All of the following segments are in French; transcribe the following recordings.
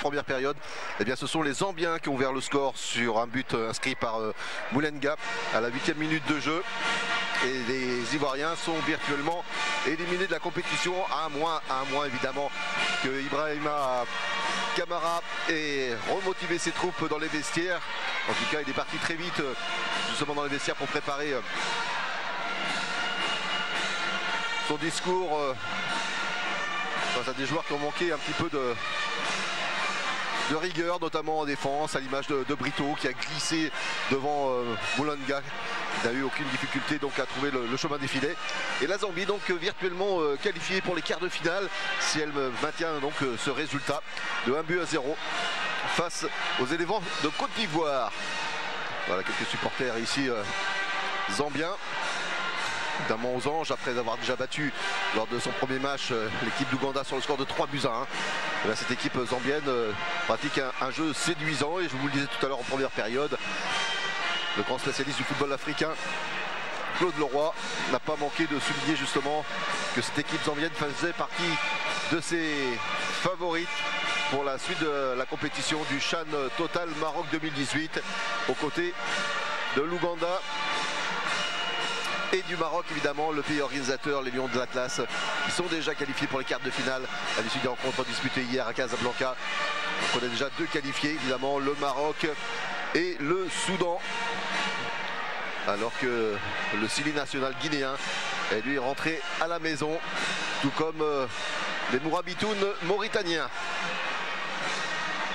première période, eh bien, ce sont les Zambiens qui ont ouvert le score sur un but inscrit par Moulenga à la 8e minute de jeu. Et les Ivoiriens sont virtuellement éliminés de la compétition, à un moins évidemment que Ibrahima Kamara ait remotivé ses troupes dans les vestiaires. En tout cas, il est parti très vite justement dans les vestiaires pour préparer son discours face à des joueurs qui ont manqué un petit peu de rigueur, notamment en défense, à l'image de Brito qui a glissé devant Moulenga. Il n'a eu aucune difficulté donc à trouver le chemin des filets. Et la Zambie donc virtuellement qualifiée pour les quarts de finale si elle maintient donc ce résultat de 1-0 face aux éléphants de Côte d'Ivoire. Voilà quelques supporters ici zambiens. Évidemment aux anges après avoir déjà battu lors de son premier match l'équipe d'Ouganda sur le score de 3-1. Et là, cette équipe zambienne pratique un jeu séduisant et je vous le disais tout à l'heure en première période, le grand spécialiste du football africain Claude Leroy n'a pas manqué de souligner justement que cette équipe zambienne faisait partie de ses favorites pour la suite de la compétition du Chan Total Maroc 2018 aux côtés de l'Ouganda et du Maroc évidemment, le pays organisateur, les Lions de l'Atlas. Ils sont déjà qualifiés pour les quarts de finale à l'issue des rencontres disputées hier à Casablanca. Donc on a déjà 2 qualifiés évidemment, le Maroc et le Soudan. Alors que le Sili national guinéen est lui rentré à la maison, tout comme les Mourabitounes mauritaniens.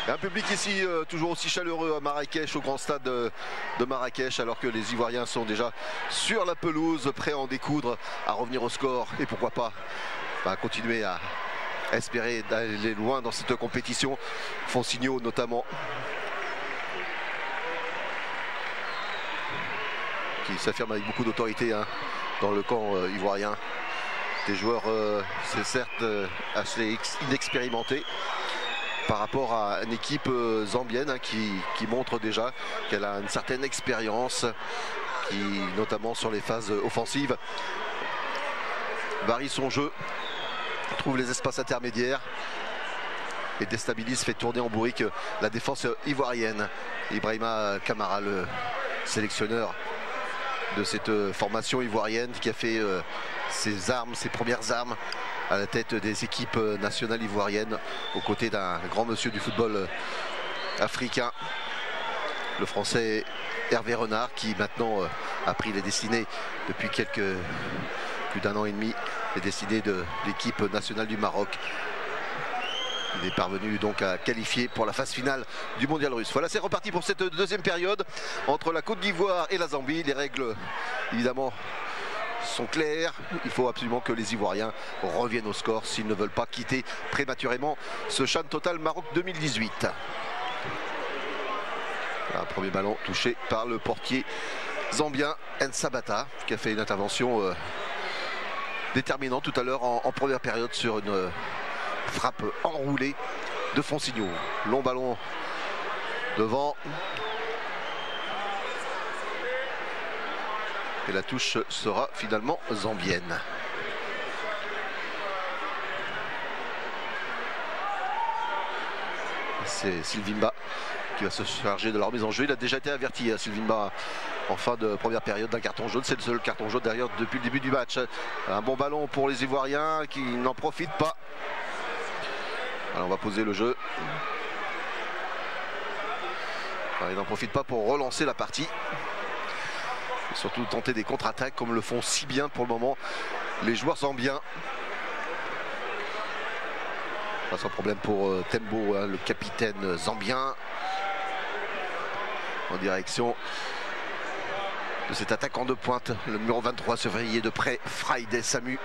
Un public ici toujours aussi chaleureux à Marrakech, au grand stade de Marrakech, alors que les Ivoiriens sont déjà sur la pelouse, prêts à en découdre, à revenir au score et pourquoi pas continuer à espérer d'aller loin dans cette compétition. Fonsigno notamment, qui s'affirme avec beaucoup d'autorité dans le camp ivoirien. Des joueurs, c'est certes assez inexpérimentés par rapport à une équipe zambienne qui montre déjà qu'elle a une certaine expérience, qui notamment sur les phases offensives varie son jeu, trouve les espaces intermédiaires et déstabilise, fait tourner en bourrique la défense ivoirienne. Ibrahima Kamara, le sélectionneur de cette formation ivoirienne qui a fait ses premières armes à la tête des équipes nationales ivoiriennes aux côtés d'un grand monsieur du football africain, le français Hervé Renard, qui maintenant a pris les destinées depuis plus d'1 an et demi, les destinées de l'équipe nationale du Maroc. Il est parvenu donc à qualifier pour la phase finale du mondial russe. Voilà, c'est reparti pour cette deuxième période entre la Côte d'Ivoire et la Zambie. Les règles évidemment sont claires. Il faut absolument que les Ivoiriens reviennent au score s'ils ne veulent pas quitter prématurément ce Chan Total Maroc 2018. Un premier ballon touché par le portier zambien Nsabata, qui a fait une intervention déterminante tout à l'heure en première période sur une frappe enroulée de Fonsigno. Long ballon devant. Et la touche sera finalement zambienne. C'est Sylvimba qui va se charger de la remise en jeu. Il a déjà été averti, Sylvimba, en fin de première période d'un carton jaune. C'est le seul carton jaune d'ailleurs depuis le début du match. Un bon ballon pour les Ivoiriens qui n'en profitent pas. Alors on va poser le jeu. Alors, ils n'en profitent pas pour relancer la partie. Et surtout tenter des contre-attaques comme le font si bien pour le moment les joueurs zambiens. Pas sans problème pour Tembo, le capitaine zambien, en direction de cette attaque en 2 pointes. Le numéro 23 surveillé de près, Friday Samu.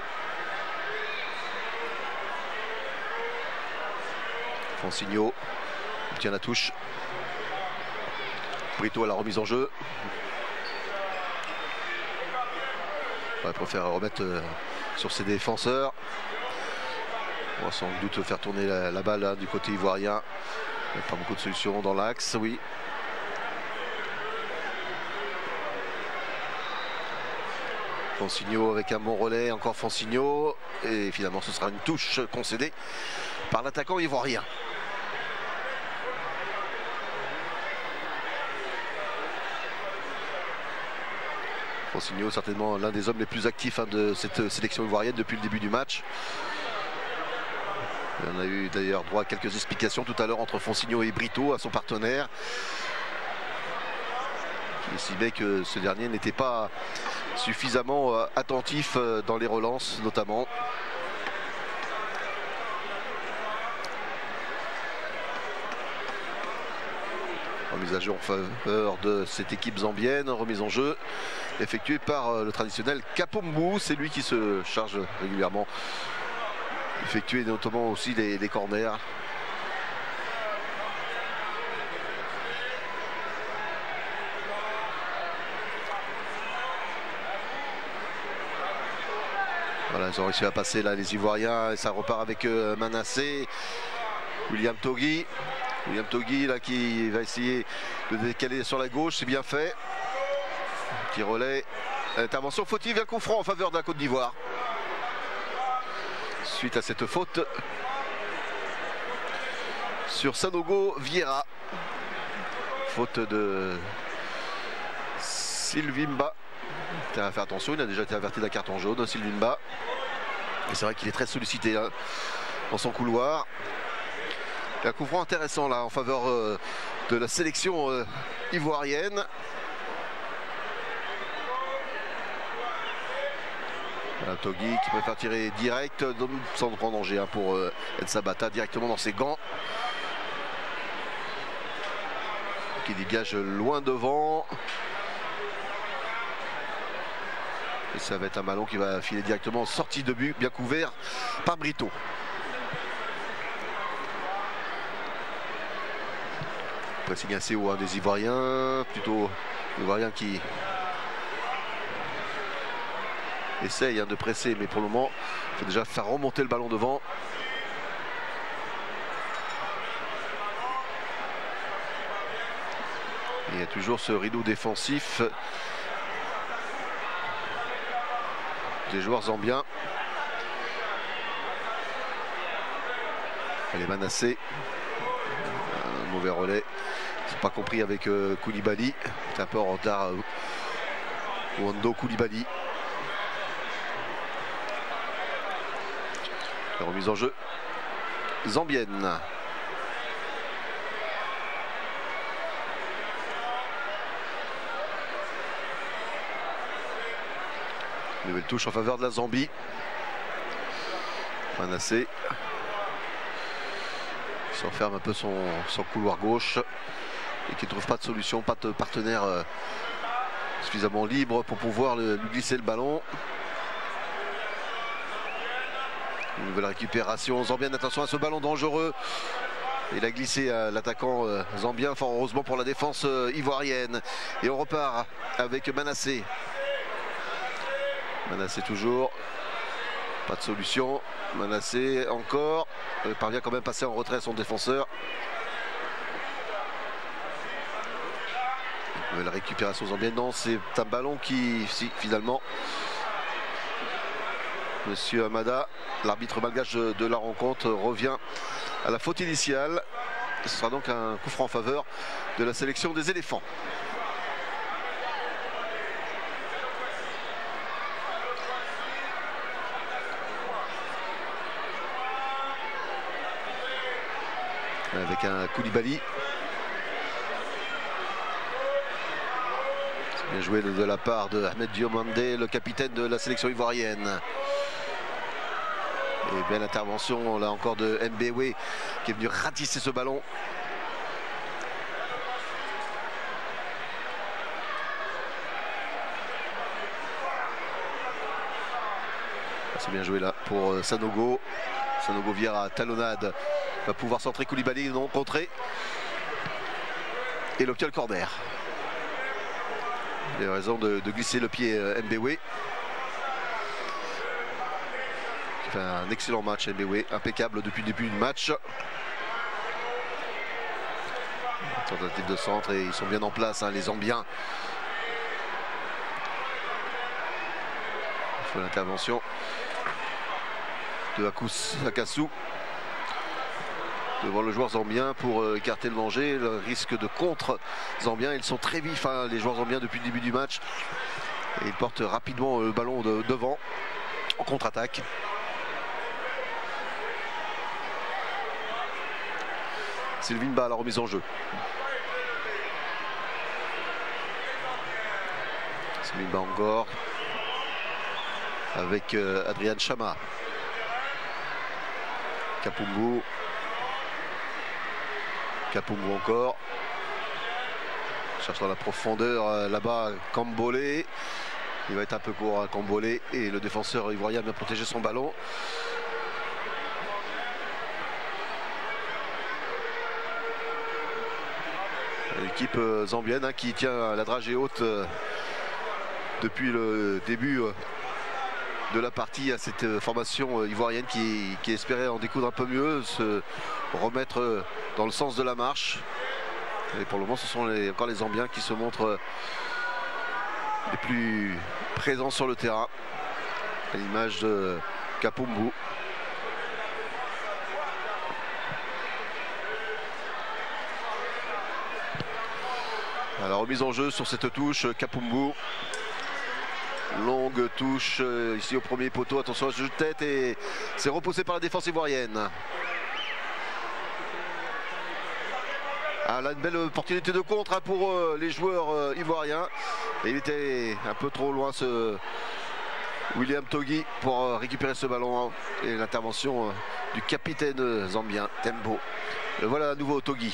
Fonsigno obtient la touche. Brito à la remise en jeu. Il préfère remettre sur ses défenseurs. On va sans doute faire tourner la balle du côté ivoirien. Il n'y a pas beaucoup de solutions dans l'axe, oui. Fonsigno avec un bon relais, encore Fonsigno. Et finalement ce sera une touche concédée par l'attaquant ivoirien. Fonsigno, certainement l'un des hommes les plus actifs de cette sélection ivoirienne depuis le début du match. On a eu d'ailleurs droit à quelques explications tout à l'heure entre Fonsigno et Brito, à son partenaire, qui estimait que ce dernier n'était pas suffisamment attentif dans les relances notamment. Remise à jeu en faveur de cette équipe zambienne, remise en jeu effectuée par le traditionnel Kapombu. C'est lui qui se charge régulièrement d'effectuer notamment aussi les corners. Voilà, ils ont réussi à passer là les Ivoiriens et ça repart avec Manassé, William Togui. William Togui là qui va essayer de décaler sur la gauche, c'est bien fait. Petit relais, intervention fautive, un coup franc en faveur de la Côte d'Ivoire. Suite à cette faute sur Sanogo Vieira. Faute de Sylvimba. Il a fait attention, il a déjà été averti d'un carton jaune, Sylvimba. Et c'est vrai qu'il est très sollicité hein, dans son couloir. Un coup franc intéressant là en faveur de la sélection ivoirienne. Voilà, Togui qui préfère tirer direct sans grand danger hein, pour Nsabata directement dans ses gants. Qui dégage loin devant. Et ça va être un ballon qui va filer directement en sortie de but, bien couvert par Brito. Pressing assez haut hein, des Ivoiriens, plutôt l'Ivoirien qui essaye hein, de presser, mais pour le moment il faut déjà faire remonter le ballon devant. Et il y a toujours ce rideau défensif des joueurs zambiens. Allez, Manassé. Un mauvais relais. C'est pas compris avec Koulibaly. C'est un peu en retard. Wando Koulibaly. La remise en jeu zambienne. Nouvelle touche en faveur de la Zambie. Manassé s'enferme un peu son couloir gauche et qui ne trouve pas de solution, pas de partenaire suffisamment libre pour pouvoir lui glisser le ballon. Une nouvelle récupération zambienne, attention à ce ballon dangereux. Il a glissé à l'attaquant zambien, fort heureusement pour la défense ivoirienne. Et on repart avec Manassé. Manassé toujours, pas de solution. Manassé encore, il parvient quand même à passer en retrait son défenseur. La récupération zambienne, non, c'est un ballon qui, si, finalement, Monsieur Amada, l'arbitre malgache de la rencontre, revient à la faute initiale. Ce sera donc un coup franc en faveur de la sélection des éléphants. Avec un Koulibaly. C'est bien joué de la part de Ahmed Diomandé, le capitaine de la sélection ivoirienne. Et belle intervention là encore de Mbewe qui est venu ratisser ce ballon. C'est bien joué là pour Sanogo. Sanogo Vieira, talonnade, va pouvoir centrer Koulibaly, non contré. Et il obtient le corner. Il a raison de glisser le pied Mbewe. Il fait un excellent match Mbewe, impeccable depuis le début du match. Tentative de centre et ils sont bien en place hein, les Zambiens. Il faut l'intervention de Akasu devant le joueur zambien pour écarter le danger, le risque de contre zambien. Ils sont très vifs hein, les joueurs zambiens depuis le début du match. Et il porte rapidement le ballon devant en contre-attaque. Sylvain Bas à la remise en jeu. Sylvain Bas encore. Avec Adrian Chama. Kapumbu. Kapumbu encore. Cherche dans la profondeur là-bas Kambolé. Il va être un peu court à Kambolé et le défenseur ivoirien a bien protégé son ballon. L'équipe zambienne qui tient la dragée haute depuis le début de la partie à cette formation ivoirienne qui espérait en découdre un peu mieux, se remettre dans le sens de la marche. Et pour le moment, ce sont encore les Zambiens qui se montrent les plus présents sur le terrain, à l'image de Kapumbu. Alors remise en jeu sur cette touche, Kapumbu. Longue touche ici au premier poteau, attention à ce jeu de tête et c'est repoussé par la défense ivoirienne. Ah, là, une belle opportunité de contre pour les joueurs ivoiriens. Et il était un peu trop loin ce William Togui pour récupérer ce ballon. Et l'intervention du capitaine zambien, Tembo. Le voilà à nouveau Togui.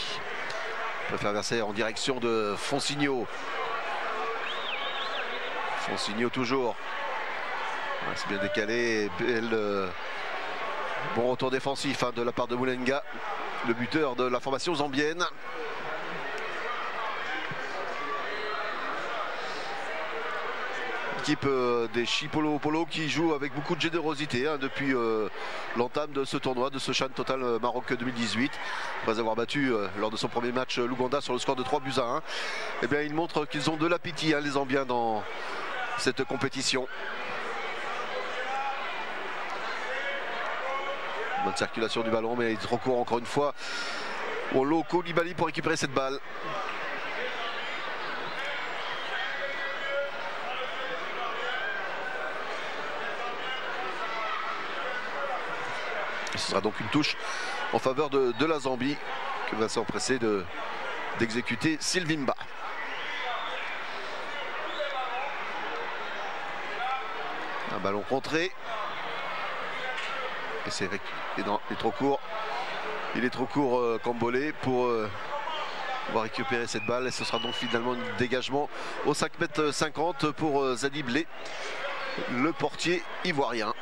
Il peut faire verser en direction de Fonsigno. Fonsigno toujours. C'est bien décalé. Bon retour défensif de la part de Moulenga, le buteur de la formation zambienne. Équipe des Chipolo Polo qui joue avec beaucoup de générosité depuis l'entame de ce tournoi, de ce Chan Total Maroc 2018. Après avoir battu lors de son premier match l'Ouganda sur le score de 3-1. Eh bien, ils montrent qu'ils ont de l'appétit, les Zambiens, dans cette compétition. Bonne circulation du ballon, mais il est trop court encore une fois. Olo Koulibaly pour récupérer cette balle. Ce sera donc une touche en faveur de la Zambie que va s'empresser d'exécuter Sylvain Bas. Un ballon contré. Et c'est il est trop court. Il est trop court Kambolé pour pouvoir récupérer cette balle. Et ce sera donc finalement un dégagement au 5,50 m pour Zadi Blé, le portier ivoirien.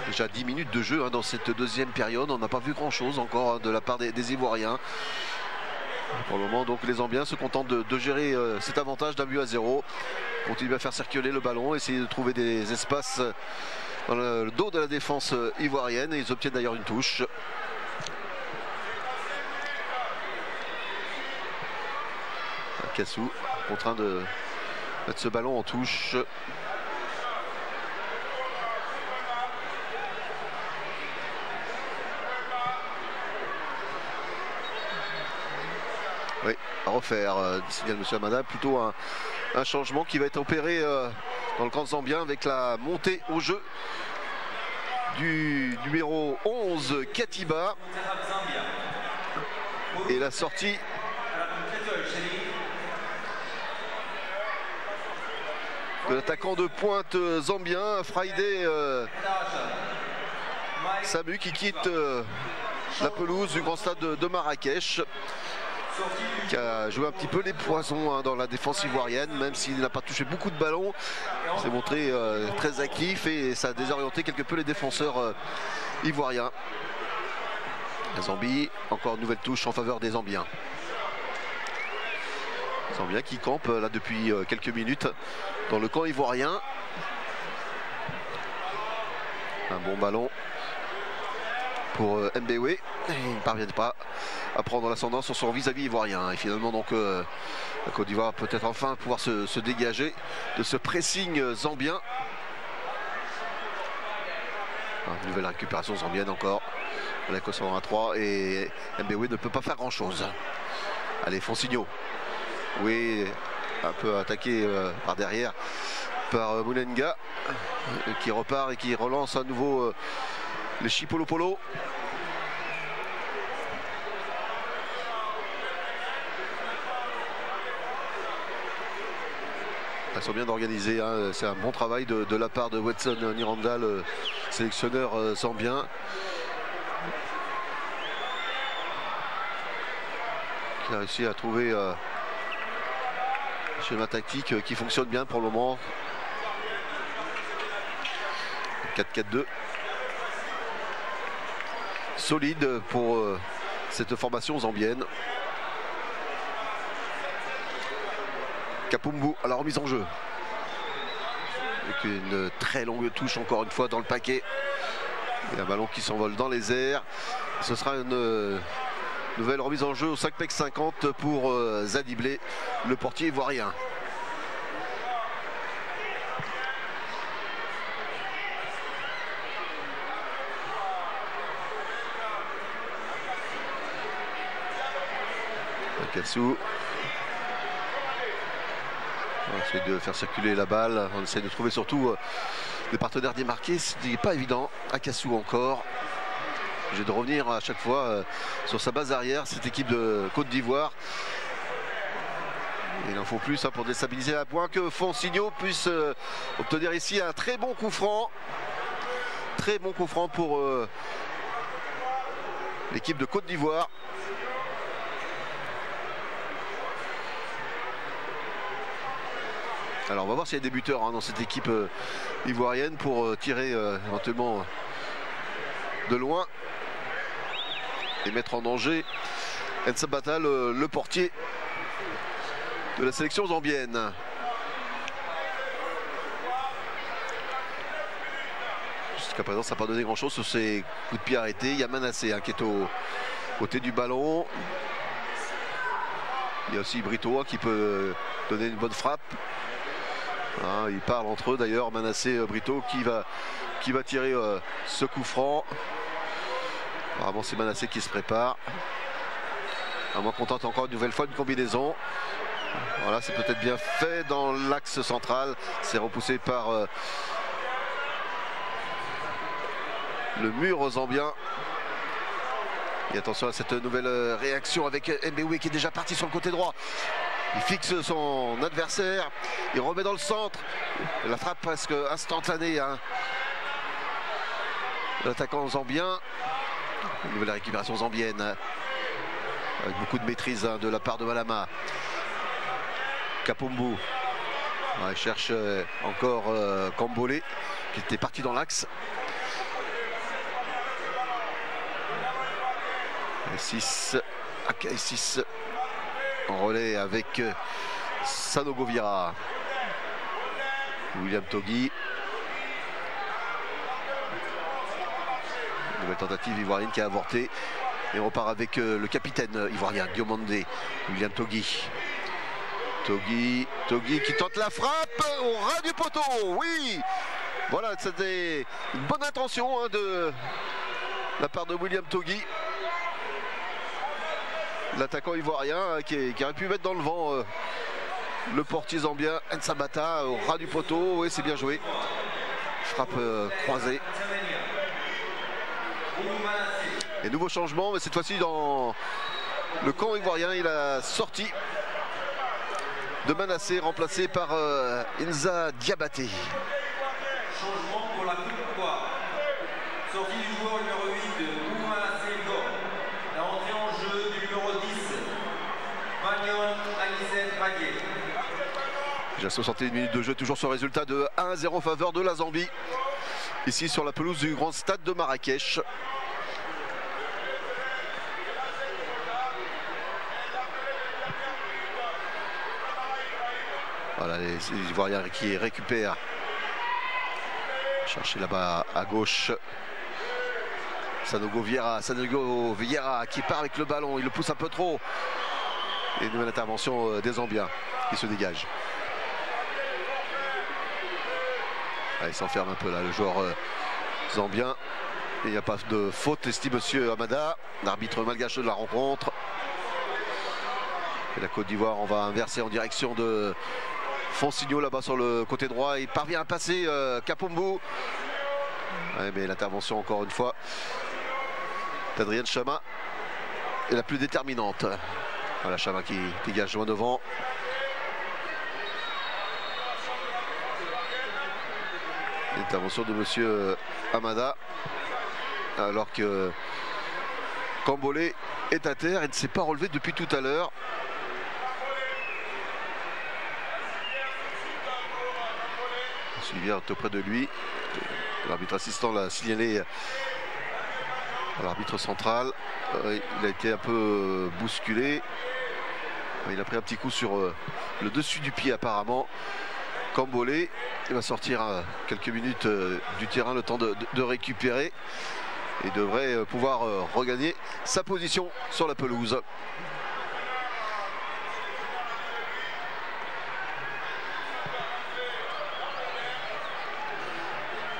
Déjà 10 minutes de jeu dans cette deuxième période. On n'a pas vu grand chose encore de la part des Ivoiriens. Pour le moment, donc les Zambiens se contentent de gérer cet avantage d'1-0. Continuent à faire circuler le ballon, essayer de trouver des espaces dans le dos de la défense ivoirienne. Et ils obtiennent d'ailleurs une touche. Kassou contraint de mettre ce ballon en touche. Oui, à refaire, signale M. Amada, plutôt un changement qui va être opéré dans le camp zambien avec la montée au jeu du numéro 11 Katiba et la sortie de l'attaquant de pointe zambien Friday Samu qui quitte la pelouse du grand stade de Marrakech, qui a joué un petit peu les poisons dans la défense ivoirienne, même s'il n'a pas touché beaucoup de ballons. Il s'est montré très actif et ça a désorienté quelque peu les défenseurs ivoiriens. La Zambie, encore une nouvelle touche en faveur des Zambiens. Zambiens qui campent là depuis quelques minutes dans le camp ivoirien. Un bon ballon pour Mbewe. Il ne parvient pas à prendre l'ascendant sur son vis-à-vis ivoirien. Et finalement donc la Côte d'Ivoire peut-être enfin pouvoir se dégager de ce pressing zambien. Une nouvelle récupération zambienne encore. La Kosovo à 3 et Mbewe ne peut pas faire grand chose. Allez, Fonsigno. Oui, un peu attaqué par derrière par Moulenga qui repart et qui relance à nouveau les Chipolopolo. Ils sont bien organisés, hein. C'est un bon travail de la part de Watson Niranda, le sélectionneur zambien. Qui a réussi à trouver un schéma tactique qui fonctionne bien pour le moment. 4-4-2. Solide pour cette formation zambienne. Kapumbu à la remise en jeu. Avec une très longue touche encore une fois dans le paquet. Et un ballon qui s'envole dans les airs. Ce sera une nouvelle remise en jeu au 5 mètres 50 pour Zadiblé, le portier ivoirien. Kassou. On essaie de faire circuler la balle, on essaie de trouver surtout des partenaires démarqués, ce n'est pas évident. Akassou encore, j'ai de revenir à chaque fois sur sa base arrière, cette équipe de Côte d'Ivoire. Il en faut plus pour déstabiliser à point que Fonsigno puisse obtenir ici un très bon coup franc. Très bon coup franc pour l'équipe de Côte d'Ivoire. Alors on va voir s'il y a des buteurs dans cette équipe ivoirienne pour tirer éventuellement de loin et mettre en danger Nsabata, le portier de la sélection zambienne. Jusqu'à présent ça n'a pas donné grand chose sur ces coups de pied arrêtés. Il y a Manassé qui est au côté du ballon. Il y a aussi Brito qui peut donner une bonne frappe. Ils parlent entre eux d'ailleurs, Manassé Brito qui va tirer ce coup franc. Apparemment c'est Manassé qui se prépare. À moins qu'on tente encore une nouvelle fois une combinaison. Voilà, c'est peut-être bien fait dans l'axe central. C'est repoussé par le mur zambien. Et attention à cette nouvelle réaction avec Mbewe qui est déjà parti sur le côté droit. Il fixe son adversaire, il remet dans le centre. La frappe presque instantanée. L'attaquant zambien. Une nouvelle récupération zambienne. Avec beaucoup de maîtrise de la part de Malama. Kapumbu. Il cherche encore Kambolé qui était parti dans l'axe. 6 en relais avec Sanogo Vieira. William Togui. Nouvelle tentative ivoirienne qui a avorté. Et on repart avec le capitaine ivoirien Diomandé. William Togui. Togui qui tente la frappe au ras du poteau. Oui, voilà, c'était une bonne intention de la part de William Togui. L'attaquant ivoirien qui aurait pu mettre dans le vent le portier zambien Nsabata au ras du poteau. Oui, c'est bien joué. Frappe croisée. Et nouveau changement, mais cette fois-ci dans le camp ivoirien. Il a sorti de Manassé, remplacé par Inza Diabaté. Changement pour la Côte d'Ivoire. Sortie du joueur numéro 8 de Manassé Gor. La rentrée en jeu du numéro 10, Magnon Anisset Bagué. Déjà 61 minutes de jeu, toujours sur le résultat de 1-0 en faveur de la Zambie. Ici sur la pelouse du grand stade de Marrakech. Voilà les Ivoiriens qui récupèrent. Chercher là-bas à gauche. Sanogo Vieira qui part avec le ballon. Il le pousse un peu trop. Et une nouvelle intervention des Zambiens qui se dégage. Il s'enferme un peu là, le joueur zambien. Il n'y a pas de faute, estime monsieur Amada, l'arbitre malgache de la rencontre. Et la Côte d'Ivoire, on va inverser en direction de Fonsigno là-bas sur le côté droit. Il parvient à passer Kapombo. Ouais, mais l'intervention encore une fois d'Adrien Chama est la plus déterminante. Voilà Chama qui dégage loin devant. Intervention de monsieur Amada. Alors que Cambolé est à terre et ne s'est pas relevé depuis tout à l'heure. Suivi tout près de lui. L'arbitre assistant l'a signalé à l'arbitre central. Il a été un peu bousculé. Il a pris un petit coup sur le dessus du pied apparemment. Cambolé, il va sortir quelques minutes du terrain, le temps de récupérer. Et devrait pouvoir regagner sa position sur la pelouse.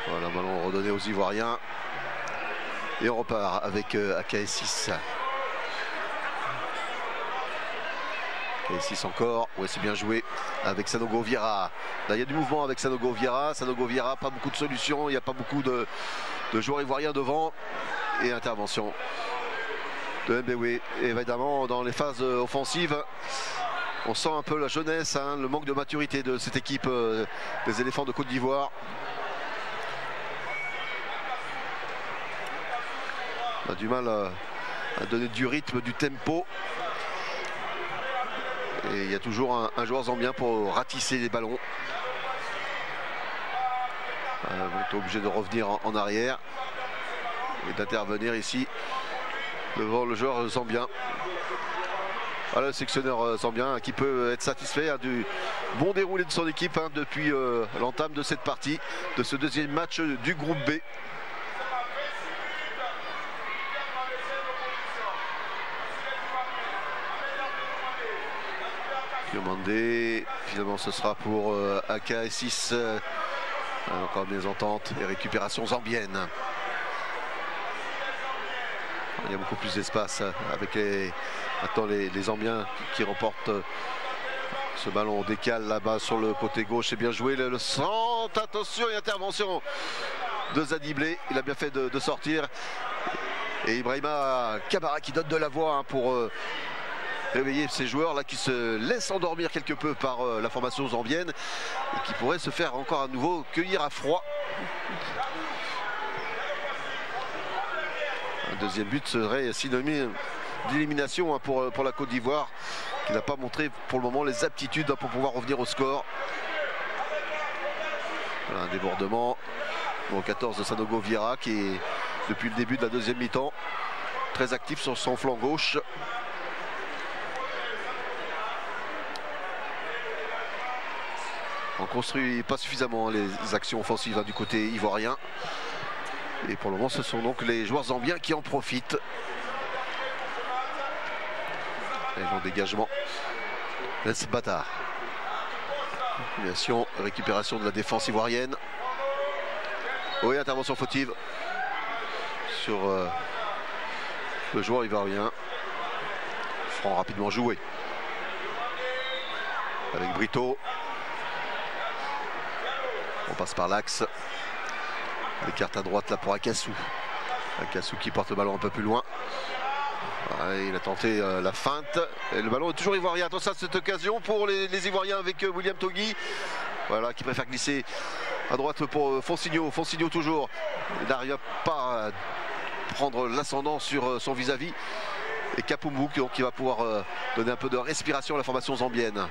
Voilà, ballon redonné aux Ivoiriens. Et on repart avec AKS6. AKS6 encore. Ouais, c'est bien joué avec Sanogo Vieira. Là, il y a du mouvement avec Sanogo Vieira. Sanogo Vieira, pas beaucoup de solutions. Il n'y a pas beaucoup de joueurs ivoiriens devant. Et intervention de Mbéoué. Et évidemment, dans les phases offensives, on sent un peu la jeunesse, hein, le manque de maturité de cette équipe des éléphants de Côte d'Ivoire. On a du mal à donner du rythme, du tempo. Et il y a toujours un joueur zambien pour ratisser les ballons. On est obligé de revenir en arrière et d'intervenir ici devant le joueur zambien. Voilà le sectionneur zambien qui peut être satisfait du bon déroulé de son équipe depuis l'entame de cette partie, de ce deuxième match du groupe B. Demandé, finalement ce sera pour AKS6. Encore des ententes et récupération zambienne. Il y a beaucoup plus d'espace avec maintenant les Zambiens qui remportent ce ballon. On décale là-bas sur le côté gauche. C'est bien joué le centre. Attention et intervention de Zadiblé. Il a bien fait de sortir. Et Ibrahima Kabara qui donne de la voix pour réveiller ces joueurs là qui se laissent endormir quelque peu par la formation zambienne et qui pourraient se faire encore à nouveau cueillir à froid. Un deuxième but serait synonyme d'élimination pour la Côte d'Ivoire qui n'a pas montré pour le moment les aptitudes pour pouvoir revenir au score. Voilà, un débordement au 14 de Sanogo Vieira qui est depuis le début de la deuxième mi-temps très actif sur son flanc gauche. On construit pas suffisamment les actions offensives du côté ivoirien. Et pour le moment, ce sont donc les joueurs zambiens qui en profitent. Et le dégagement. Laisse Bâtard. Récupération de la défense ivoirienne. Oui, intervention fautive sur le joueur ivoirien. Franc rapidement joué. Avec Brito. On passe par l'axe. Écarte à droite là pour Akassou. Akassou qui porte le ballon un peu plus loin. Ouais, il a tenté la feinte. Et le ballon est toujours ivoirien. Attention à cette occasion pour les Ivoiriens avec William Togui. Voilà, qui préfère glisser à droite pour Fonsigno. Fonsigno toujours. Il n'arrive pas à prendre l'ascendant sur son vis-à-vis. Et Kapumbu qui va pouvoir donner un peu de respiration à la formation zambienne.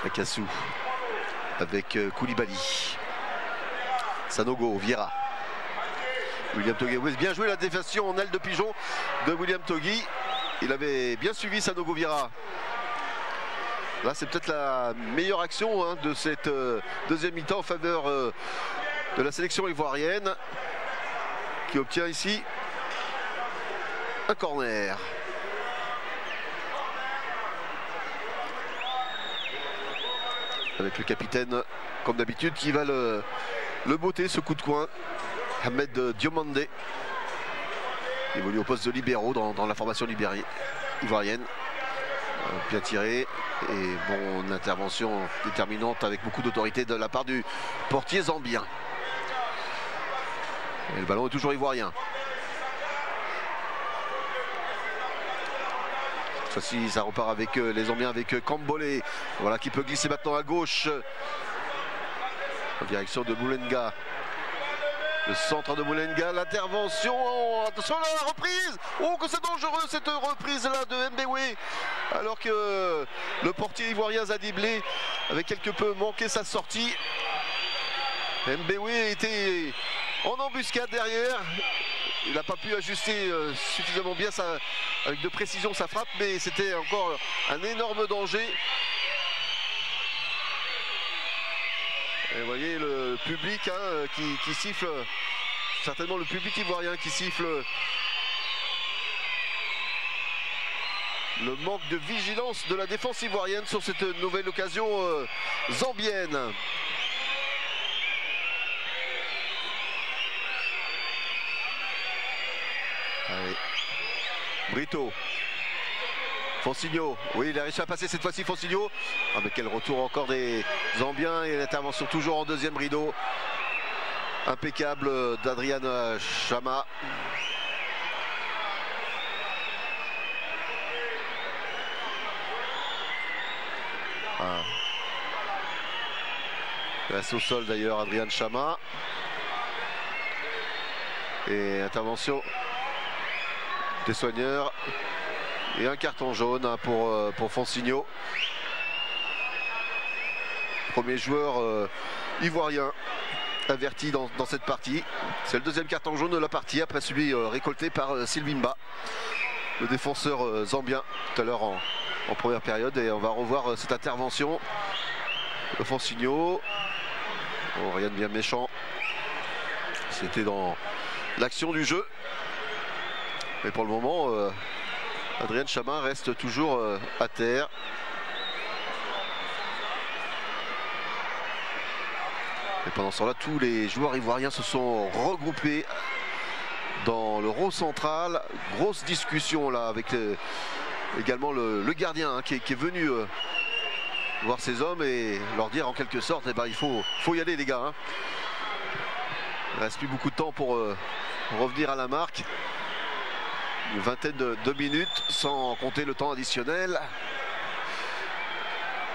Akassou avec Koulibaly. Sanogo Vieira. William Togui. Bien joué la déviation en aile de pigeon de William Togui. Il avait bien suivi Sanogo Vieira. Là, c'est peut-être la meilleure action de cette deuxième mi-temps en faveur de la sélection ivoirienne qui obtient ici un corner. Avec le capitaine, comme d'habitude, qui va le botter ce coup de coin. Ahmed Diomandé. évolue au poste de libéraux dans la formation ivoirienne. Bien tiré et bon, intervention déterminante avec beaucoup d'autorité de la part du portier zambien. Et le ballon est toujours ivoirien. Cette fois-ci, ça repart avec les Zambiens, avec Kambole. Voilà, qui peut glisser maintenant à gauche en direction de Moulenga. Le centre de Moulenga, l'intervention, attention à la reprise. Oh, que c'est dangereux cette reprise-là de Mbéoué. Alors que le portier ivoirien Zadiblé avait quelque peu manqué sa sortie. Mbéoué était en embuscade derrière. Il n'a pas pu ajuster suffisamment bien avec de précision sa frappe, mais c'était encore un énorme danger. Et vous voyez le public hein, qui siffle, certainement le public ivoirien qui siffle le manque de vigilance de la défense ivoirienne sur cette nouvelle occasion zambienne. Allez. Brito. Fonsigno, oui il a réussi à passer cette fois-ci Fonsigno. Ah mais quel retour encore des Zambiens et l'intervention toujours en deuxième rideau. Impeccable d'Adrian Chama. Ah. Il reste au sol d'ailleurs Adrian Chama. Et intervention des soigneurs. Et un carton jaune hein, pour Fonsigno. Premier joueur ivoirien averti dans cette partie. C'est le deuxième carton jaune de la partie après celui récolté par Silvimba, le défenseur zambien tout à l'heure en première période. Et on va revoir cette intervention de Fonsigno. Oh, rien de bien méchant. C'était dans l'action du jeu. Mais pour le moment... Adrien Chama reste toujours à terre. Et pendant ce temps-là, tous les joueurs ivoiriens se sont regroupés dans le rond central. Grosse discussion là avec également le gardien hein, qui est venu voir ces hommes et leur dire en quelque sorte, eh ben, il faut y aller les gars. Hein. Il ne reste plus beaucoup de temps pour revenir à la marque. Une vingtaine de minutes sans compter le temps additionnel.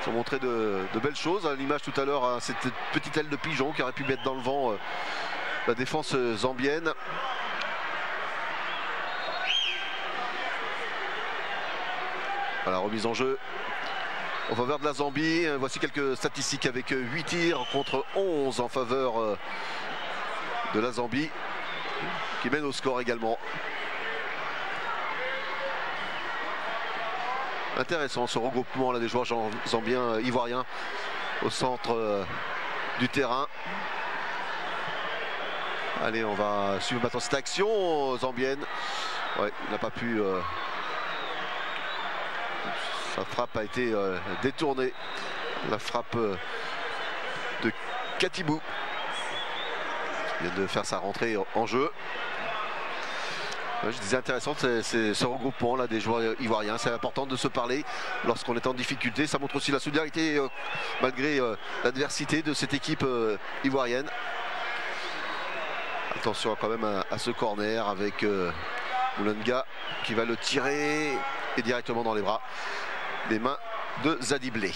Ils ont montré de belles choses. À l'image tout à l'heure, hein, cette petite aile de pigeon qui aurait pu mettre dans le vent la défense zambienne. Voilà, remise en jeu en faveur de la Zambie. Voici quelques statistiques avec 8 tirs contre 11 en faveur de la Zambie qui mène au score également. Intéressant ce regroupement là des joueurs zambiens ivoiriens au centre du terrain. Allez, on va suivre maintenant cette action zambienne. Ouais, il n'a pas pu. Sa frappe a été détournée. La frappe de Katibou. Il vient de faire sa rentrée en jeu. Je disais intéressant, c'est ce regroupement là des joueurs ivoiriens. C'est important de se parler lorsqu'on est en difficulté. Ça montre aussi la solidarité malgré l'adversité de cette équipe ivoirienne. Attention quand même à ce corner avec Moulenga qui va le tirer et directement dans les bras des mains de Zadiblé,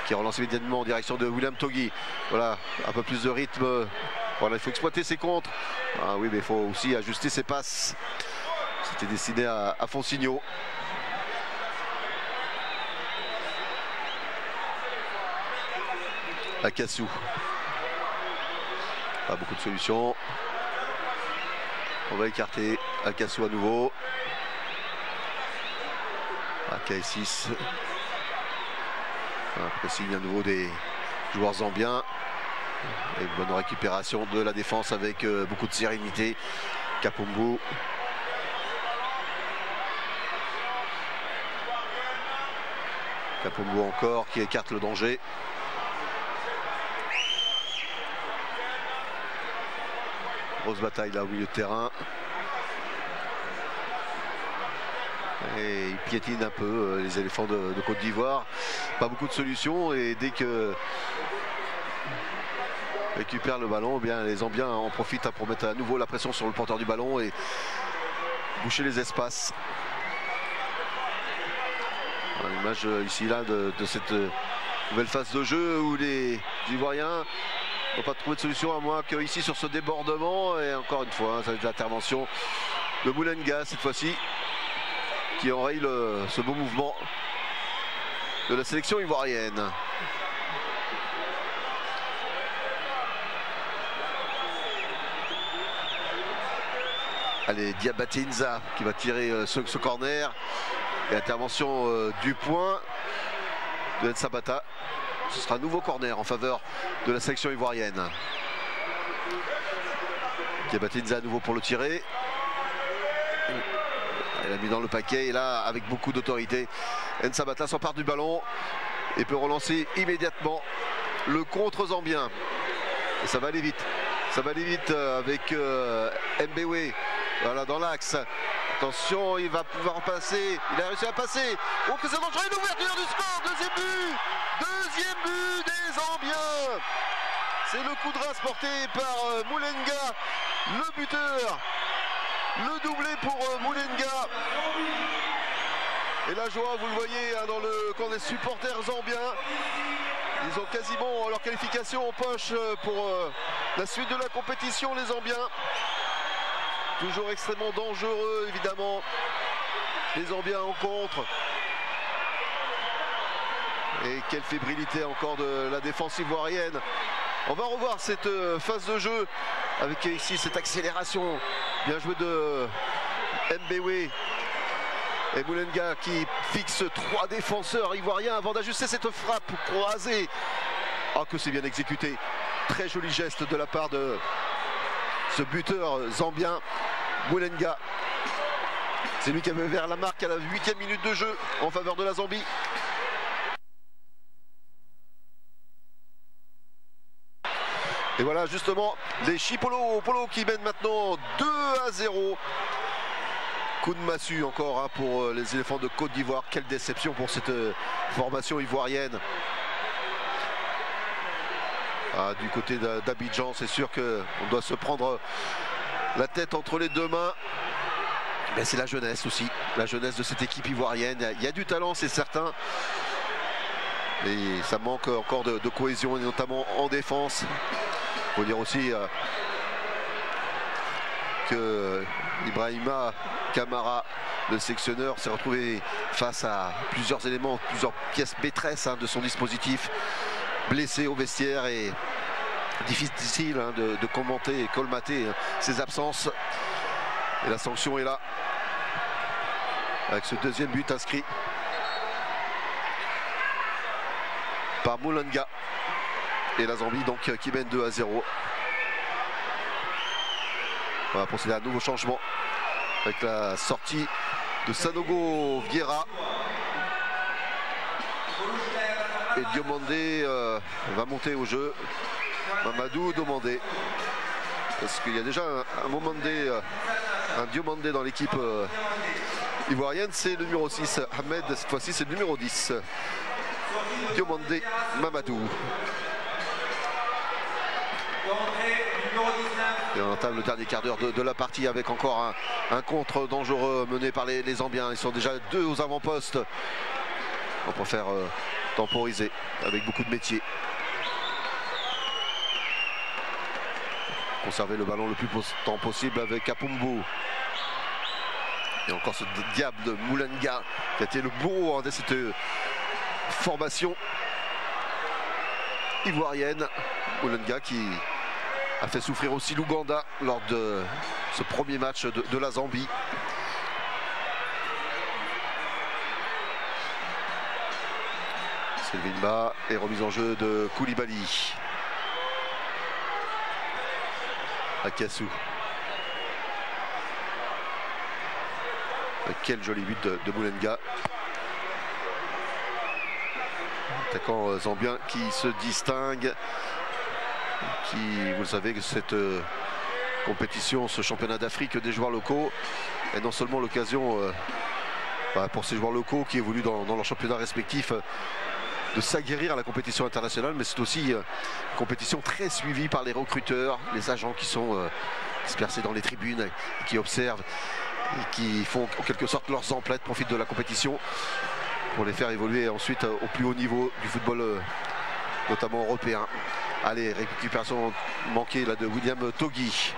qui relance immédiatement en direction de William Togui. Voilà, un peu plus de rythme. Voilà, il faut exploiter ses contres. Ah oui, mais il faut aussi ajuster ses passes. C'était destiné à Fonsigno. Akassou. Pas beaucoup de solutions. On va écarter Akassou à nouveau. AK6. Pressing à nouveau des joueurs zambiens. Et une bonne récupération de la défense avec beaucoup de sérénité. Kapombo. Kapombo encore qui écarte le danger. Grosse bataille là au milieu de terrain. Et ils piétinent un peu les éléphants de Côte d'Ivoire. Pas beaucoup de solutions et dès que récupère le ballon, eh bien les Zambiens en profitent pour mettre à nouveau la pression sur le porteur du ballon et boucher les espaces. L'image ici là de cette nouvelle phase de jeu où les Ivoiriens n'ont pas trouvé de solution à moins qu'ici sur ce débordement. Et encore une fois, ça va être l'intervention de Moulenga cette fois-ci qui enraye ce beau mouvement de la sélection ivoirienne. Allez, Diabaté-Inza qui va tirer ce corner. Et intervention du point de Nsabata. Ce sera un nouveau corner en faveur de la sélection ivoirienne. Diabaté-Inza à nouveau pour le tirer. Il a mis dans le paquet et là avec beaucoup d'autorité Nsabata s'empare du ballon et peut relancer immédiatement le contre zambien. Et ça va aller vite. Ça va aller vite avec Mbewe. Voilà dans l'axe. Attention, il va pouvoir passer. Il a réussi à passer. Oh que c'est dangereux, l'ouverture du score. Deuxième but. Deuxième but des Zambiens. C'est le coup de race porté par Moulenga, le buteur. Le doublé pour Moulenga. Et la joie, vous le voyez, dans le camp des supporters zambiens. Ils ont quasiment leur qualification en poche pour la suite de la compétition, les Zambiens. Toujours extrêmement dangereux, évidemment. Les Zambiens en contre. Et quelle fébrilité encore de la défense ivoirienne. On va revoir cette phase de jeu avec ici cette accélération. Bien joué de Mbewe. Et Moulenga qui fixe 3 défenseurs ivoiriens avant d'ajuster cette frappe croisée. Ah, que c'est bien exécuté. Très joli geste de la part de ce buteur zambien, Moulenga. C'est lui qui avait ouvert la marque à la 8e minute de jeu en faveur de la Zambie. Et voilà justement les Chipolo qui mènent maintenant 2-0. Coup de massue encore pour les éléphants de Côte d'Ivoire. Quelle déception pour cette formation ivoirienne. Ah, du côté d'Abidjan, c'est sûr qu'on doit se prendre la tête entre les deux mains. Mais c'est la jeunesse aussi, la jeunesse de cette équipe ivoirienne. Il y a du talent, c'est certain. Et ça manque encore de cohésion, et notamment en défense. Il faut dire aussi que Ibrahima Kamara, le sélectionneur, s'est retrouvé face à plusieurs éléments, plusieurs pièces maîtresses de son dispositif. Blessé au vestiaire et difficile de commenter et colmater ses absences. Et la sanction est là avec ce deuxième but inscrit par Moulenga. Et la Zambie donc qui mène 2-0. On va procéder à un nouveau changement avec la sortie de Sanogo Vieira. Et Diomandé va monter au jeu. Mamadou Diomandé. Parce qu'il y a déjà un Diomandé dans l'équipe ivoirienne. C'est le numéro 6. Ahmed, cette fois-ci, c'est le numéro 10. Diomandé Mamadou. Et on entame le dernier quart d'heure de la partie avec encore un contre dangereux mené par les Zambiens. Ils sont déjà 2 aux avant-postes. On préfère temporiser avec beaucoup de métier. Conserver le ballon le plus longtemps possible avec Apumbu. Et encore ce diable de Moulenga qui a été le bourreau de cette formation ivoirienne. Moulenga qui a fait souffrir aussi l'Ouganda lors de ce premier match de la Zambie. Sylvain et remise en jeu de Koulibaly. Akassou. Quel joli but de Moulenga. Attaquant zambien qui se distingue. Qui, vous le savez, cette compétition, ce championnat d'Afrique des joueurs locaux est non seulement l'occasion pour ces joueurs locaux qui évoluent dans leur championnat respectif de s'aguerrir à la compétition internationale, mais c'est aussi une compétition très suivie par les recruteurs, les agents qui sont dispersés dans les tribunes, qui observent et qui font en quelque sorte leurs emplettes, profitent de la compétition pour les faire évoluer ensuite au plus haut niveau du football, notamment européen. Allez, récupération manquée là de William Togui.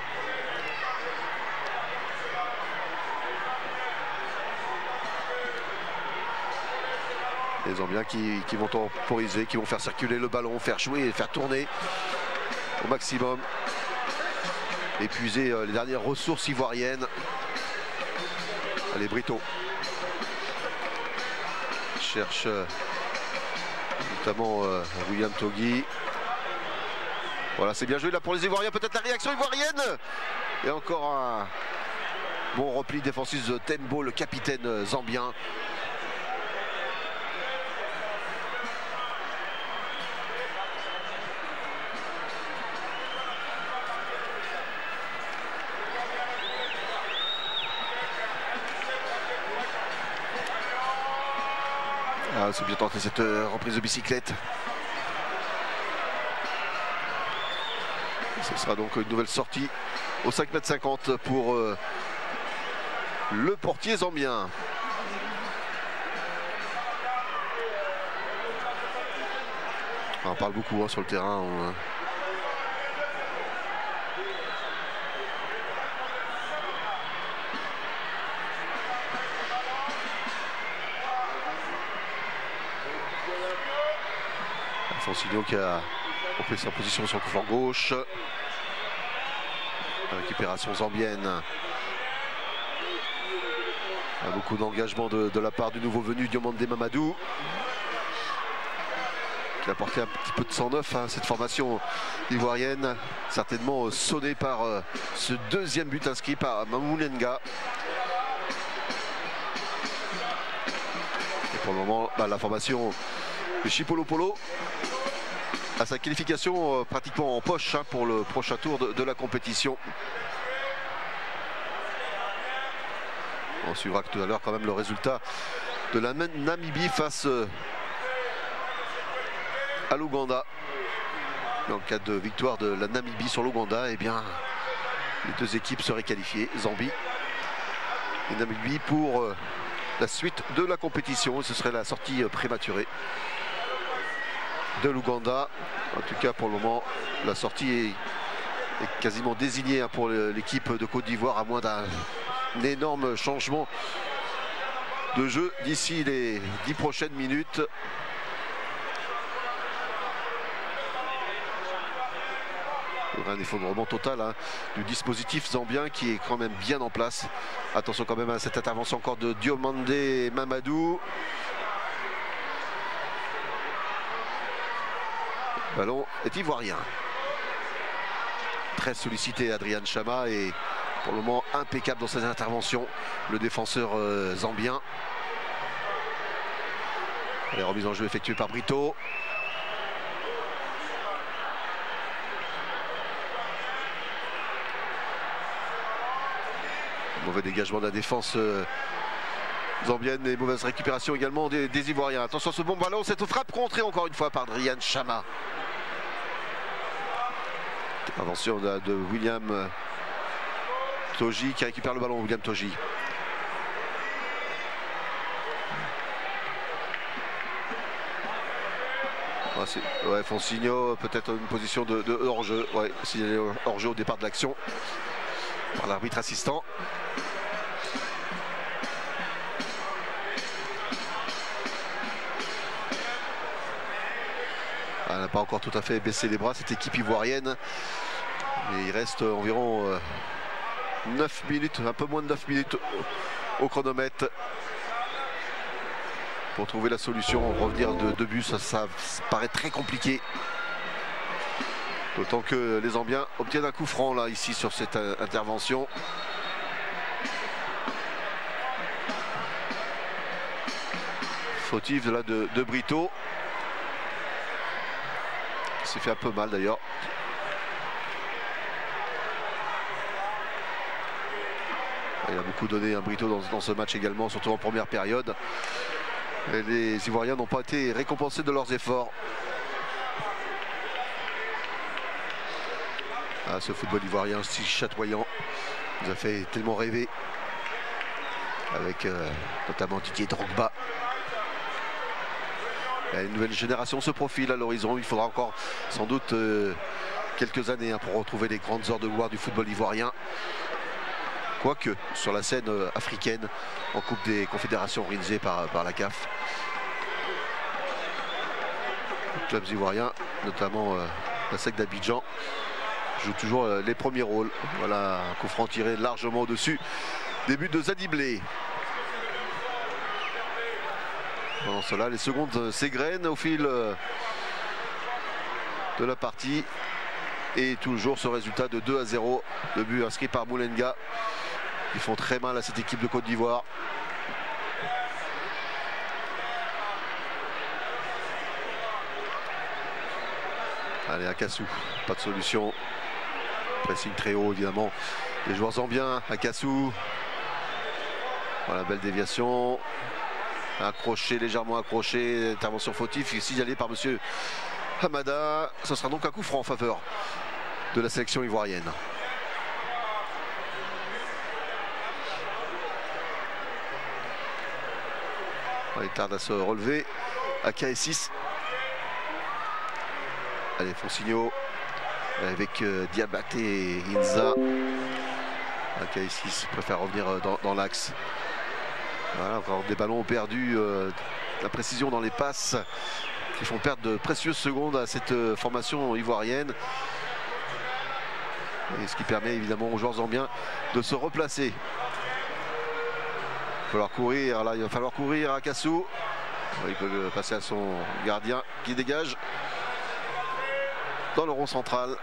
Les Zambiens qui vont temporiser, qui vont faire circuler le ballon, faire jouer et faire tourner au maximum. Épuiser les dernières ressources ivoiriennes. Allez, Brito cherche notamment William Togui. Voilà, c'est bien joué là pour les Ivoiriens. Peut-être la réaction ivoirienne. Et encore un bon repli défensif de Tembo, le capitaine zambien. Ah, c'est bien tenté cette reprise de bicyclette. Ce sera donc une nouvelle sortie au 5,50 m pour le portier zambien. On parle beaucoup sur le terrain. Fonsigno qui a repris sa position sur le flanc gauche. La récupération zambienne. Il y a beaucoup d'engagement de la part du nouveau venu Diomande Mamadou, qui a apporté un petit peu de sang neuf à cette formation ivoirienne, certainement sonné par ce deuxième but inscrit par Mamoulenga. Et pour le moment, la formation de Chipolopolo à sa qualification pratiquement en poche pour le prochain tour de la compétition. On suivra tout à l'heure quand même le résultat de la Namibie face à l'Ouganda. Dans le cas de victoire de la Namibie sur l'Ouganda, eh bien, les deux équipes seraient qualifiées, Zambie et Namibie, pour la suite de la compétition. Ce serait la sortie prématurée de l'Ouganda. En tout cas, pour le moment, la sortie est quasiment désignée pour l'équipe de Côte d'Ivoire, à moins d'un énorme changement de jeu d'ici les 10 prochaines minutes. Un effondrement total du dispositif zambien qui est quand même bien en place. Attention quand même à cette intervention encore de Diomande Mamadou. Le ballon est ivoirien. Très sollicité Adrian Chama et pour le moment impeccable dans ses interventions, le défenseur zambien. Les remises en jeu effectuées par Brito. Mauvais dégagement de la défense zambienne et mauvaise récupération également des Ivoiriens. Attention à ce bon ballon, cette frappe contrée encore une fois par Adrian Chama. Intervention de William Togui qui récupère le ballon. William Togui. Ouais, Fonsigno, peut-être une position de hors-jeu. Ouais, signalé hors-jeu au départ de l'action par l'arbitre assistant. Elle n'a pas encore tout à fait baissé les bras, cette équipe ivoirienne. Mais il reste environ 9 minutes, un peu moins de 9 minutes au chronomètre pour trouver la solution. Revenir de 2 buts, ça paraît très compliqué. D'autant que les Zambiens obtiennent un coup franc là, ici, sur cette intervention. Fautif là de Brito. Il s'est fait un peu mal d'ailleurs. Il a beaucoup donné un Brito dans ce match également, surtout en première période. Et les Ivoiriens n'ont pas été récompensés de leurs efforts. Ah, ce football ivoirien si chatoyant nous a fait tellement rêver. Avec notamment Didier Drogba. Une nouvelle génération se profile à l'horizon. Il faudra encore sans doute quelques années pour retrouver les grandes heures de gloire du football ivoirien. Quoique sur la scène africaine en Coupe des Confédérations organisée par la CAF. Les clubs ivoiriens, notamment la SEC d'Abidjan, jouent toujours les premiers rôles. Voilà un coup franc tiré largement au-dessus. Début de Zadiblé. Pendant cela, les secondes s'égrènent au fil de la partie. Et toujours ce résultat de 2-0. Le but inscrit par Moulenga. Ils font très mal à cette équipe de Côte d'Ivoire. Allez, Akassou, pas de solution. Pressing très haut évidemment. Les joueurs zambiens, Akassou. Voilà, belle déviation. Accroché, légèrement accroché. Intervention fautive, signalée par monsieur Hamada. Ce sera donc un coup franc en faveur de la sélection ivoirienne. Il tarde à se relever. AK6. Allez, Fonsigno avec Diabaté et Inza. AK6 préfère revenir dans l'axe. Voilà, encore des ballons perdus. La précision dans les passes qui font perdre de précieuses secondes à cette formation ivoirienne. Et ce qui permet évidemment aux joueurs zambiens de se replacer. Il va falloir courir, là il va falloir courir à Akassou. Il peut passer à son gardien qui dégage dans le rond central.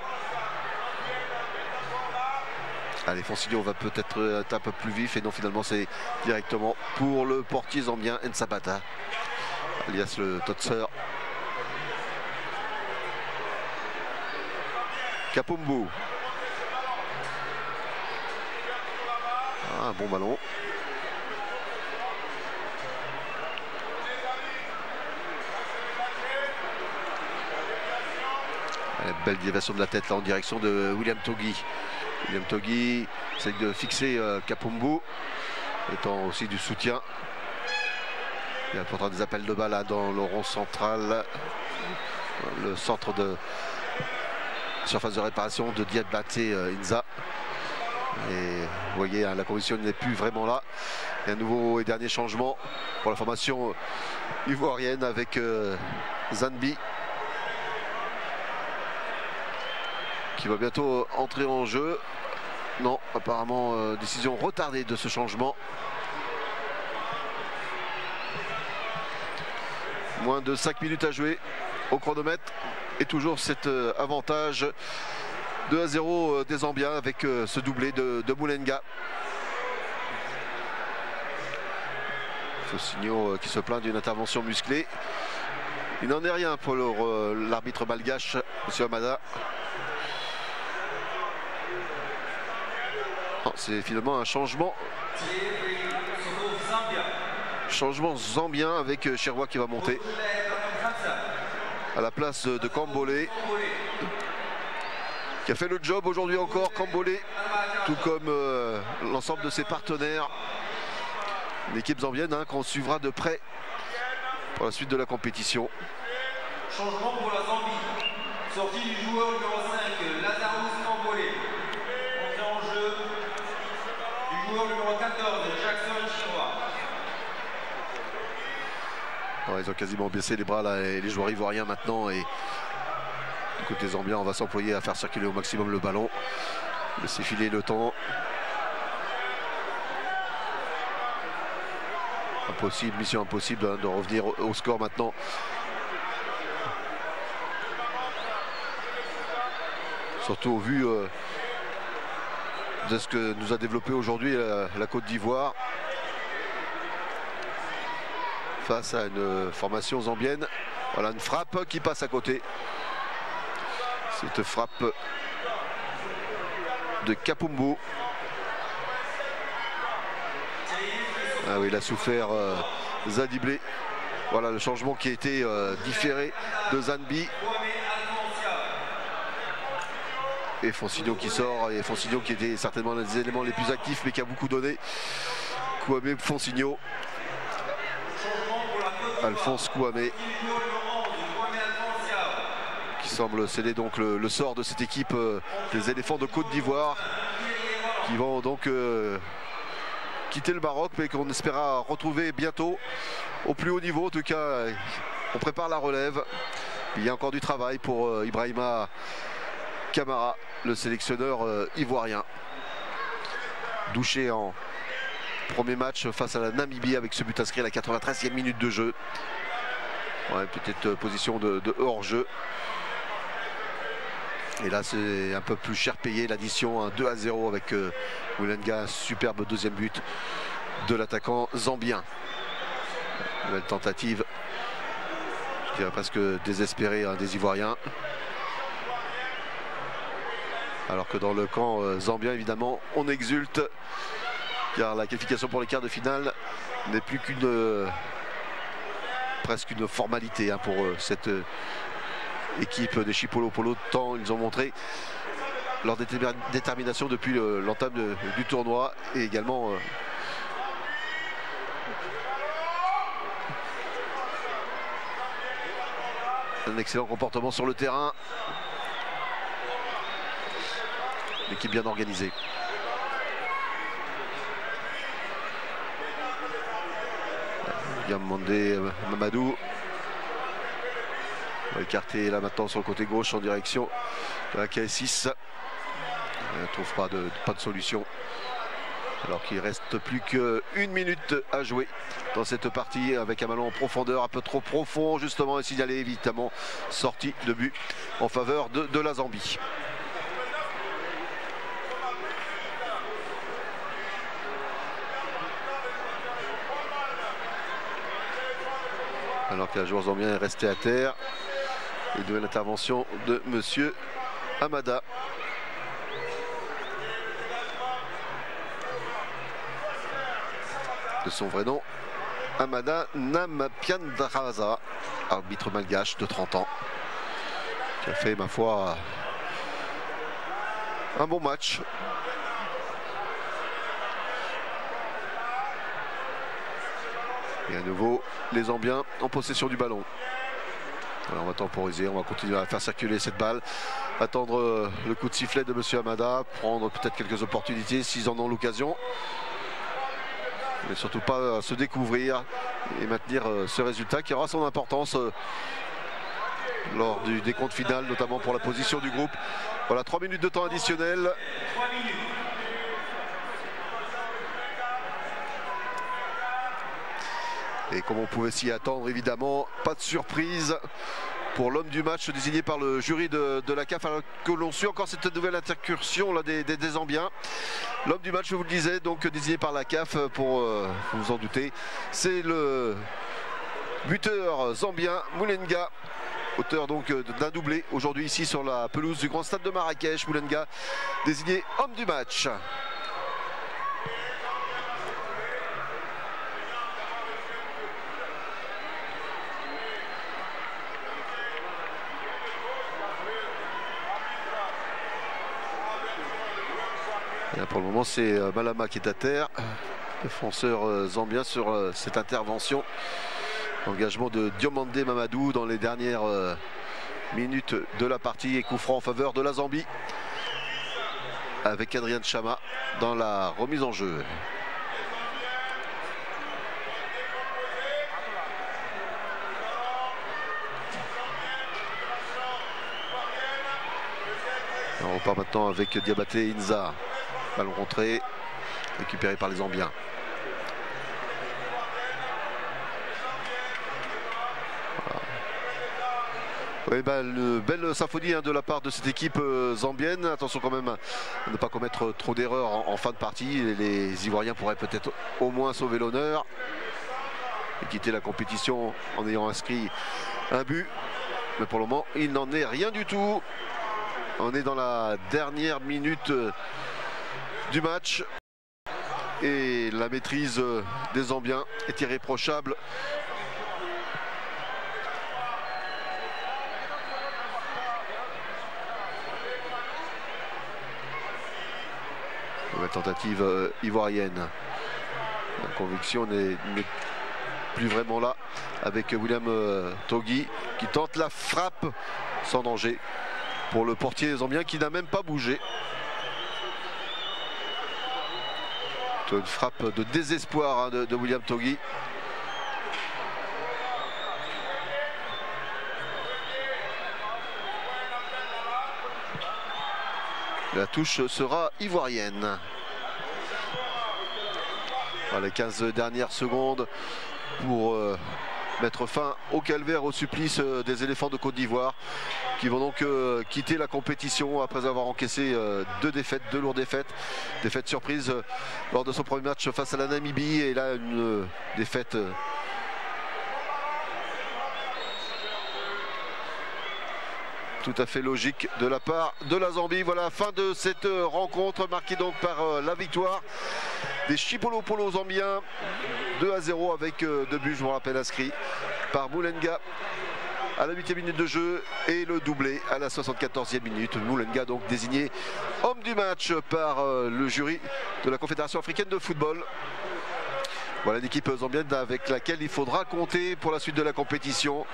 Allez, Fonsigno va peut-être être un peu plus vif et non, finalement c'est directement pour le portier zambien Nsabata, alias le Totser. Kapumbu. Ah, un bon ballon. Belle déviation de la tête là en direction de William Togui. William Togui essaie de fixer Kapumbu, étant aussi du soutien. Il y a pourtant des appels de balles là dans le rond central. Le centre de surface de réparation de Diabaté Inza. Et vous voyez, la condition n'est plus vraiment là. Il y a un nouveau et dernier changement pour la formation ivoirienne avec Zanbi, qui va bientôt entrer en jeu. Non, apparemment décision retardée de ce changement. Moins de 5 minutes à jouer au chronomètre. Et toujours cet avantage 2-0 des Zambiens avec ce doublé de Moulenga. Fonsigno qui se plaint d'une intervention musclée. Il n'en est rien pour l'arbitre malgache, M. Hamada. C'est finalement un changement zambien avec Cherwa qui va monter à la place de Kambolé, qui a fait le job aujourd'hui encore. Kambolé, tout comme l'ensemble de ses partenaires. L'équipe zambienne qu'on suivra de près pour la suite de la compétition. Changement pour la Zambie. Sortie du joueur numéro 5, Lazarus Kambolé. Entrée en jeu du joueur numéro 14, Jackson Chinois. Ils ont quasiment baissé les bras là, les joueurs ivoiriens maintenant, et du côté zambien on va s'employer à faire circuler au maximum le ballon, laisser filer le temps. Impossible, mission impossible de revenir au score maintenant. Surtout au vu de ce que nous a développé aujourd'hui la Côte d'Ivoire face à une formation zambienne. Voilà une frappe qui passe à côté. Cette frappe de Kapumbu. Ah oui, il a souffert Zadiblé. Voilà le changement qui a été différé de Zanbi. Et Fonsigno qui sort, et Fonsigno qui était certainement l'un des éléments les plus actifs mais qui a beaucoup donné. Kouamé, Fonsigno. Alphonse Kouamé qui semble sceller donc le sort de cette équipe des éléphants de Côte d'Ivoire qui vont donc quitter le Maroc mais qu'on espérera retrouver bientôt au plus haut niveau. En tout cas, on prépare la relève. Il y a encore du travail pour Ibrahima Kamara, le sélectionneur ivoirien. Douché en premier match face à la Namibie avec ce but inscrit à la 93e minute de jeu. Ouais, petite position de hors-jeu. Et là c'est un peu plus cher payé, l'addition, un 2-0 avec Moulenga, un superbe deuxième but de l'attaquant zambien. Nouvelle tentative, je dirais presque désespérée, hein, des Ivoiriens. Alors que dans le camp zambien, évidemment, on exulte, car la qualification pour les quarts de finale n'est plus qu'une presque une formalité, hein, pour cette équipe des Chipolo Polo, tant ils ont montré leur détermination depuis l'entame du tournoi, et également un excellent comportement sur le terrain. L'équipe bien organisée. Mandé Mamadou. On va écarter là maintenant sur le côté gauche en direction de la KS6. On ne trouve pas de solution. Alors qu'il reste plus qu'une minute à jouer dans cette partie, avec un ballon en profondeur, un peu trop profond justement, et signalé évidemment sortie de but en faveur de la Zambie. Alors que la joueur zambien est resté à terre. Et nouvelle intervention de monsieur Amada. De son vrai nom, Amada Namapiandraza, arbitre malgache de 30 ans, qui a fait, ma foi, un bon match. Et à nouveau, les Zambiens en possession du ballon. Alors on va temporiser, on va continuer à faire circuler cette balle, attendre le coup de sifflet de monsieur Amada, prendre peut-être quelques opportunités s'ils en ont l'occasion. Mais surtout pas se découvrir et maintenir ce résultat qui aura son importance lors du décompte final, notamment pour la position du groupe. Voilà, 3 minutes de temps additionnel. Et comme on pouvait s'y attendre, évidemment, pas de surprise pour l'homme du match désigné par le jury de la CAF, alors que l'on suit encore cette nouvelle incursion là, des Zambiens. L'homme du match, je vous le disais, donc désigné par la CAF, pour vous vous en doutez, c'est le buteur zambien Moulenga, auteur donc d'un doublé aujourd'hui ici sur la pelouse du grand stade de Marrakech. Moulenga désigné homme du match. Et pour le moment, c'est Malama qui est à terre, défenseur zambien sur cette intervention. Engagement de Diomande Mamadou dans les dernières minutes de la partie, et coup franc en faveur de la Zambie avec Adrien Chama dans la remise en jeu. On repart maintenant avec Diabaté Inza. Ballon rentré, récupéré par les Zambiens. Oui, une belle symphonie, hein, de la part de cette équipe zambienne. Attention quand même à ne pas commettre trop d'erreurs en fin de partie. Les Ivoiriens pourraient peut-être au moins sauver l'honneur et quitter la compétition en ayant inscrit un but. Mais pour le moment, il n'en est rien du tout. On est dans la dernière minute du match. et la maîtrise des Zambiens est irréprochable. La tentative ivoirienne. La conviction n'est plus vraiment là avec William Togui qui tente la frappe sans danger pour le portier zambien qui n'a même pas bougé. Une frappe de désespoir de William Togui. La touche sera ivoirienne. Voilà, les 15 dernières secondes pour mettre fin au calvaire, au supplice des éléphants de Côte d'Ivoire qui vont donc quitter la compétition après avoir encaissé deux lourdes défaites. Défaite surprise lors de son premier match face à la Namibie et là une défaite tout à fait logique de la part de la Zambie. Voilà, fin de cette rencontre marquée donc par la victoire des Chipolopolo zambiens 2-0 avec 2 buts, je vous rappelle, inscrits par Moulenga à la 8e minute de jeu et le doublé à la 74e minute. Moulenga donc désigné homme du match par le jury de la Confédération africaine de football. Voilà l'équipe zambienne avec laquelle il faudra compter pour la suite de la compétition.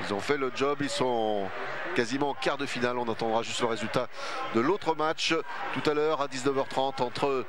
Ils ont fait le job, ils sont quasiment en quart de finale. On attendra juste le résultat de l'autre match tout à l'heure à 19h30 entre